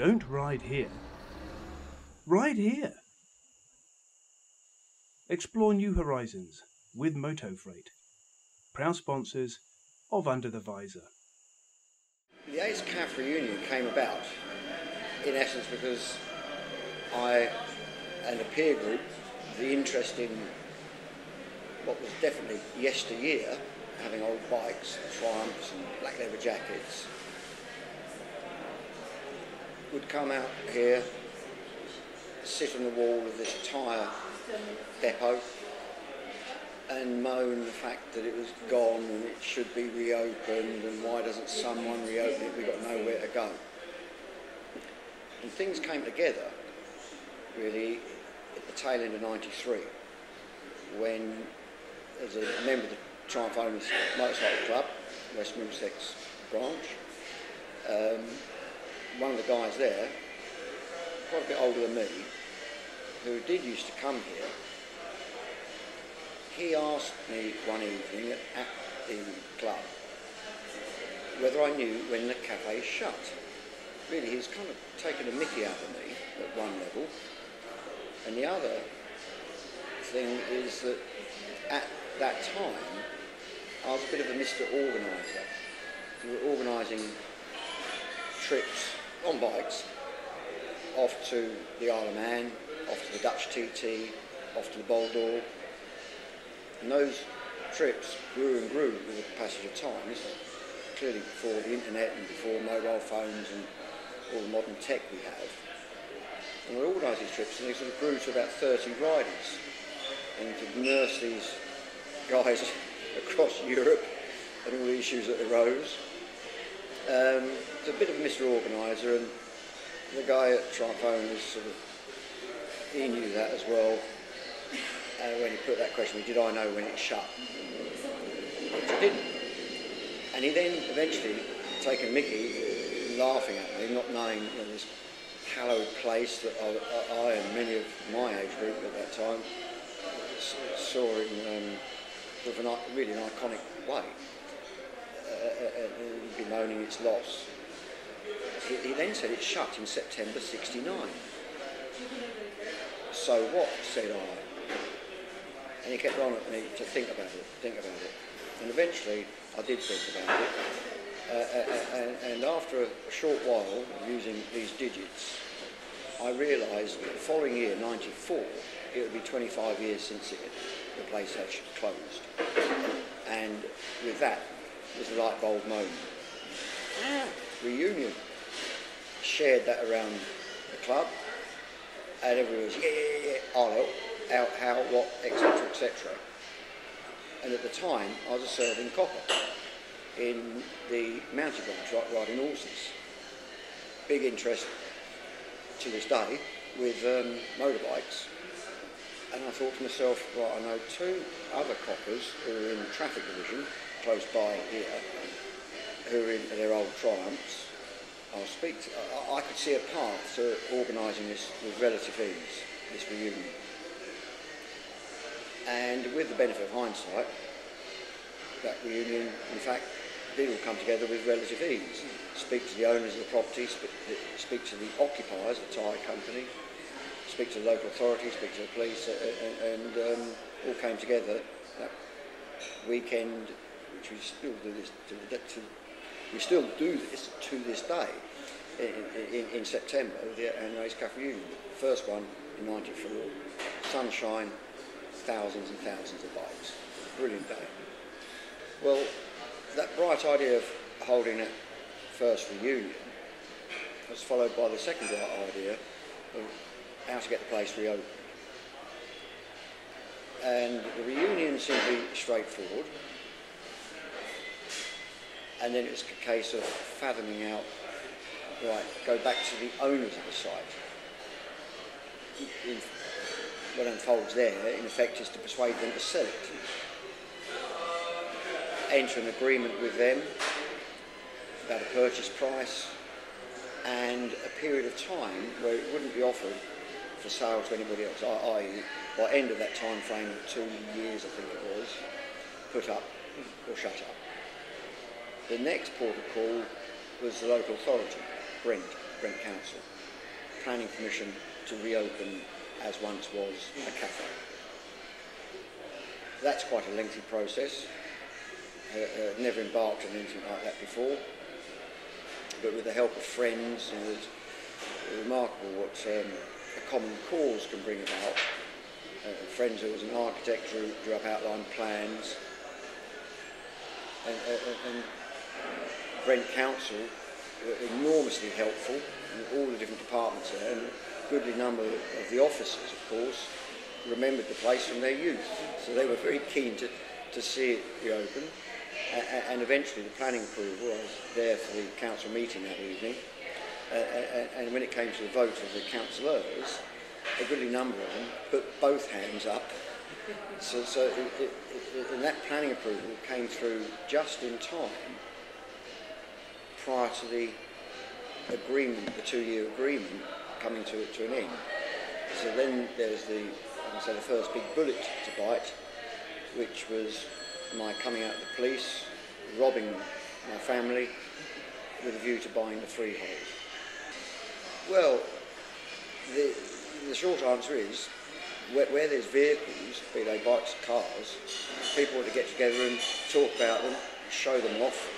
Don't ride here. Ride here. Explore new horizons with Moto Freight. Proud sponsors of Under the Visor. The Ace CAF reunion came about, in essence, because I and a peer group, the interest in what was definitely yesteryear, having old bikes, Triumphs and black leather jackets, would come out here, sit on the wall of this tyre depot and moan the fact that it was gone and it should be reopened, and why doesn't someone reopen it, we've got nowhere to go. And things came together really at the tail end of '93 when, as a member of the Triumph Owners Motorcycle Club, West Middlesex branch, one of the guys there, quite a bit older than me, who did used to come here, he asked me one evening at the club whether I knew when the cafe shut. Really, he was kind of taking a mickey out of me at one level. And the other thing is that at that time, I was a bit of a Mr. Organiser. We were organising trips on bikes, off to the Isle of Man, off to the Dutch TT, off to the Boldor. And those trips grew and grew with the passage of time. This is clearly before the internet and before mobile phones and all the modern tech we have. And we organised these trips, and they sort of grew to about 30 riders. And to nurse these guys across Europe and all the issues that arose. It's a bit of a Mr. Organiser, and the guy at Triumph Owners he knew that as well. When he put that question, did I know when it shut? Which I didn't. And he then eventually, taken mickey, laughing at me, not knowing this hallowed place that I and many of my age group at that time saw in really an iconic way, bemoaning its loss. He then said it shut in September '69. So what, said I? And he kept on at me to think about it. And eventually I did think about it. And after a short while of using these digits, I realised that the following year, '94, it would be 25 years since the place actually closed. And with that was the light bulb moment. Reunion. Shared that around the club, and everyone was, yeah, I'll help, out, how, what, etc., etc. And at the time, I was a serving copper in the mountain branch, riding horses. Big interest to this day with motorbikes. And I thought to myself, right, I know two other coppers who are in the traffic division, close by here, who are in their old Triumphs. I'll speak to, I could see a path to organising this with relative ease, this reunion. And with the benefit of hindsight, that reunion, in fact, did all come together with relative ease. Speak to the owners of the property, speak to the occupiers, the tyre company, speak to the local authorities, speak to the police, and all came together that weekend, which we still do this to this day in September, and Ace CAF reunion. First one in '94, sunshine, thousands and thousands of bikes. Brilliant day. Well, that bright idea of holding that first reunion was followed by the second bright idea of how to get the place reopened. And the reunion seemed to be straightforward. And then it was a case of fathoming out, right, go back to the owners of the site. What unfolds there, in effect, is to persuade them to sell it. Enter an agreement with them about a purchase price and a period of time where it wouldn't be offered for sale to anybody else, i.e. by end of that time frame, 2 years I think it was, put up or shut up. The next port of call was the local authority, Brent, Brent Council, planning permission to reopen as once was a cafe. That's quite a lengthy process. Never embarked on anything like that before, but with the help of friends, it's remarkable what a common cause can bring about. Friends who was an architect drew up outline plans, and Brent Council were enormously helpful in all the different departments there, and a goodly number of the officers, of course, remembered the place from their youth, so they were very keen to see it reopen. And eventually the planning approval, I was there for the council meeting that evening, and when it came to the vote of the councillors, a goodly number of them put both hands up. And that planning approval came through just in time prior to the agreement, the 2-year agreement, coming to an end. So then there's the first big bullet to bite, which was my coming out of the police, robbing my family with a view to buying the freehold. Well, the short answer is, where there's vehicles, be they bikes or cars, people want to get together and talk about them, show them off,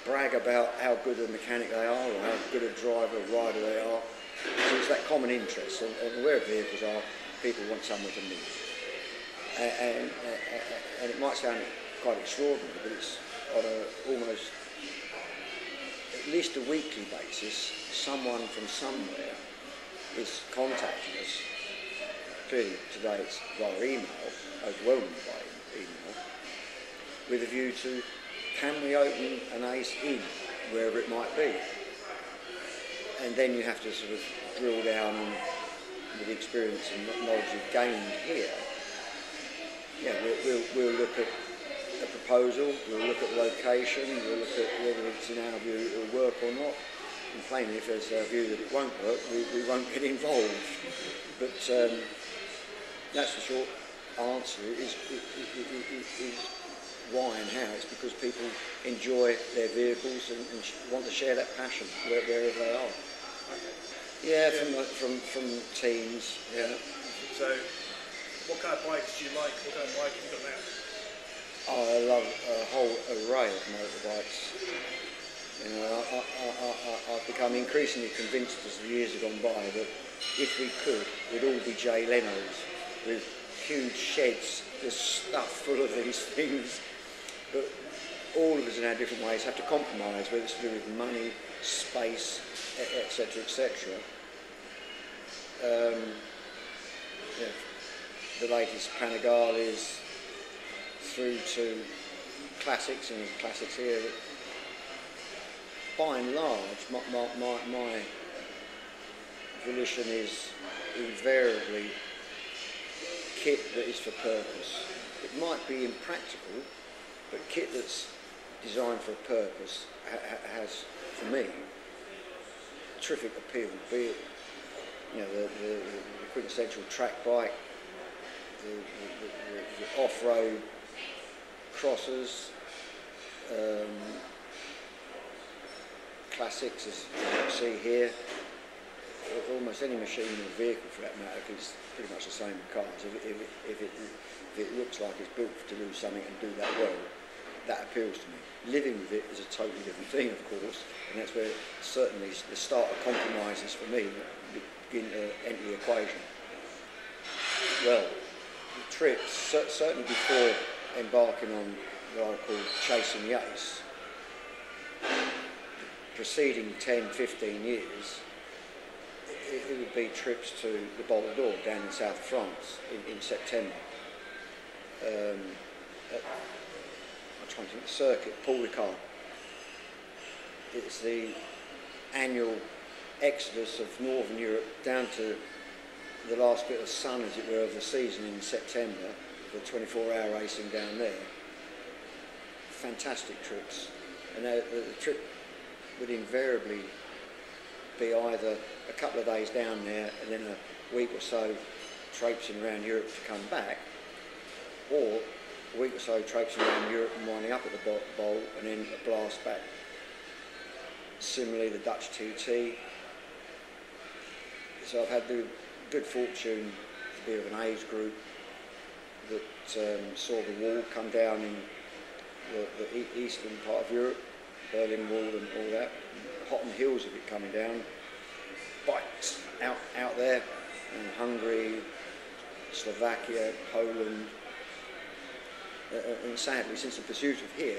brag about how good a mechanic they are or how good a driver or rider they are. So it's that common interest, and where vehicles are, people want somewhere to meet. And it might sound quite extraordinary, but it's on almost at least a weekly basis, someone from somewhere is contacting us. Clearly today it's via email, overwhelmingly by email, with a view to, can we open an ACE in, wherever it might be? And then you have to sort of drill down with the experience and knowledge you've gained here. Yeah, we'll look at a proposal, we'll look at the location, we'll look at whether it's in our view it will work or not. And plainly, if there's a view that it won't work, we won't get involved. But that's the short answer, is why and how. It's because people enjoy their vehicles and want to share that passion wherever they are. Yeah, from teens, yeah. So, what kind of bikes do you like? What kind of bike have you got now? I love a whole array of motorbikes. You know, I've become increasingly convinced as the years have gone by that if we could, we'd all be Jay Leno's with huge sheds just stuffed full of these things. But all of us in our different ways have to compromise, whether it's to do with money, space, etc., etc. Yeah, the latest Panigales through to classics, and classics here. By and large, my volition is invariably kit that is for purpose. It might be impractical, but kit that's designed for a purpose has, for me, terrific appeal. Be it, you know, the quintessential track bike, the off-road crossers, classics, as you see here. Almost any machine or vehicle, for that matter, is pretty much the same with cars. If it looks like it's built to do something and do that well, that appeals to me. Living with it is a totally different thing, of course, and that's where certainly the start of compromises for me begin to enter the equation. Well, the trips, certainly before embarking on what I call chasing the ace, preceding 10, 15 years, it would be trips to the Bol d'Or down in south of France in September. I'm trying to think, the circuit, Paul Ricard. It's the annual exodus of Northern Europe down to the last bit of sun, as it were, of the season in September, for 24-hour racing down there. Fantastic trips. And the trip would invariably be either a couple of days down there and then a week or so traipsing around Europe to come back, or a week or so traipsing around Europe and winding up at the Bol and then a blast back. Similarly, the Dutch TT, So I've had the good fortune to be of an age group that saw the wall come down in the eastern part of Europe, Berlin Wall and all that, hot on the heels of it coming down, bikes out there, in Hungary, Slovakia, Poland, and sadly, since the pursuit of here,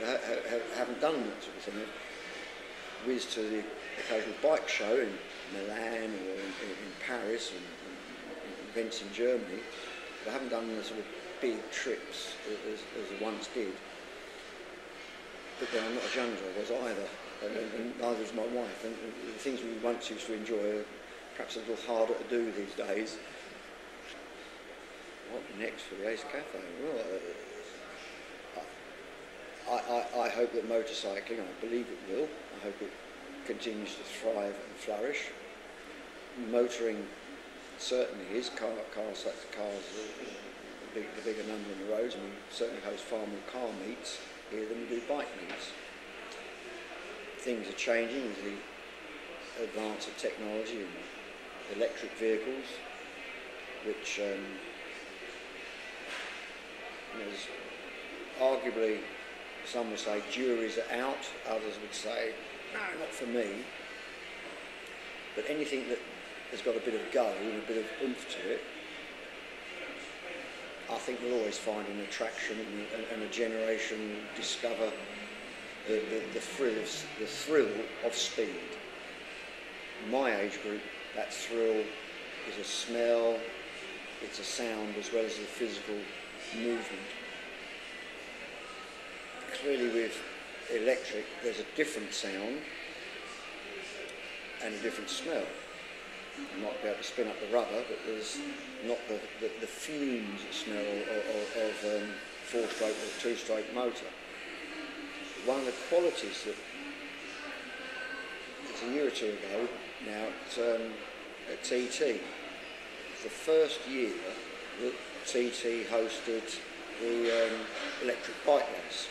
haven't done that sort of thing. I've whizzed to the occasional bike show in Milan or in Paris and events in Germany, but I haven't done the sort of big trips as I once did. But then I'm not as young as I was either, and neither is my wife. And the things we once used to enjoy are perhaps a little harder to do these days. What next for the Ace Cafe? Well, I hope that motorcycling, I believe it will, I hope it continues to thrive and flourish. Motoring certainly is, cars, the bigger number on the roads, and we certainly host far more car meets here than we do bike meets. Things are changing with the advance of technology and electric vehicles, which there's arguably, some would say juries are out, others would say, no, not for me. But anything that has got a bit of go and a bit of oomph to it, I think we'll always find an attraction and a generation discover the thrill of speed. In my age group, that thrill is a smell, it's a sound as well as a physical movement. Clearly with electric, there's a different sound and a different smell. You might be able to spin up the rubber, but there's not the fumes smell of four-stroke or two-stroke motor. One of the qualities that, it's a year or two ago now at TT, the first year that TT hosted the electric bike race.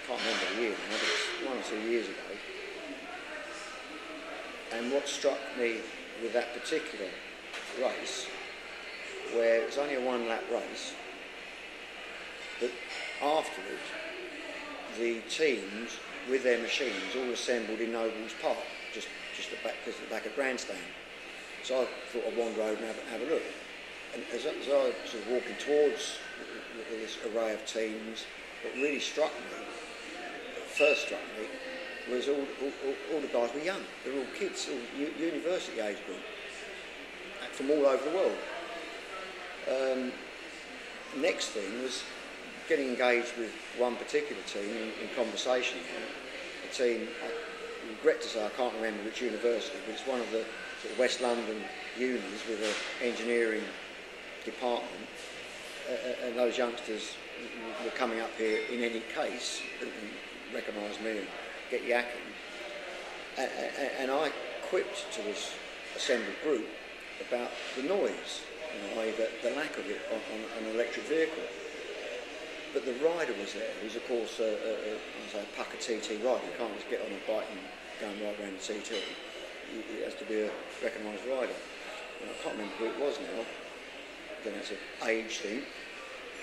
I can't remember the year now, but it's 1 or 2 years ago. And what struck me with that particular race, where it was only a one-lap race, but afterwards the teams with their machines all assembled in Noble's Park, just at the back of grandstand. So I thought I'd wander over and have a look. And as I was sort of walking towards this array of teams, what really first struck me, was all the guys were young. They were all kids, all university age group, from all over the world. Next thing was getting engaged with one particular team in conversation. A team, I regret to say I can't remember which university, but it's one of the sort of West London unis with an engineering department, and those youngsters were coming up here in any case and recognised me and get yakking. And I quipped to this assembled group about the noise, i.e. the lack of it on an electric vehicle. But the rider was there, who's of course a pucker TT rider. You can't just get on a bike and go right around the TT. It has to be a recognised rider. And I can't remember who it was now. Then it's an age thing.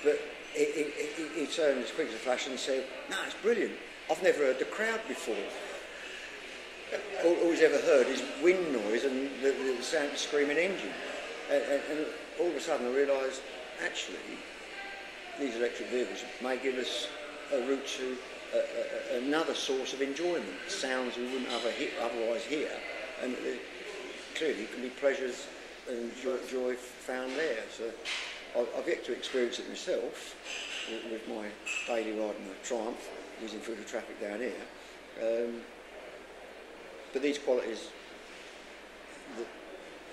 But he turned as quick as a flash and said, "No, it's brilliant. I've never heard the crowd before. All he's ever heard is wind noise and the sound of the screaming engine." And all of a sudden I realised, actually, these electric vehicles may give us a route to another source of enjoyment, sounds we wouldn't otherwise hear, and clearly can be pleasures and joy found there. So I've yet to experience it myself with my daily ride in the Triumph, whizzing through the traffic down here. But these qualities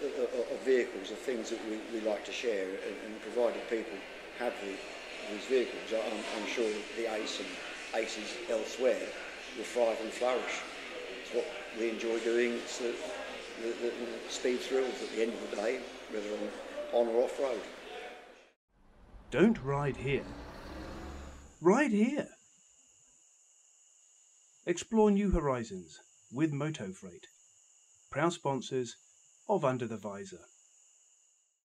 of vehicles are things that we like to share, and provided people have these vehicles, I'm sure the Ace and Aces elsewhere will thrive and flourish. It's what we enjoy doing. It's the speed thrills at the end of the day, whether on or off road. Don't ride here. Ride here. Explore new horizons with Moto Freight, proud sponsors of Under the Visor.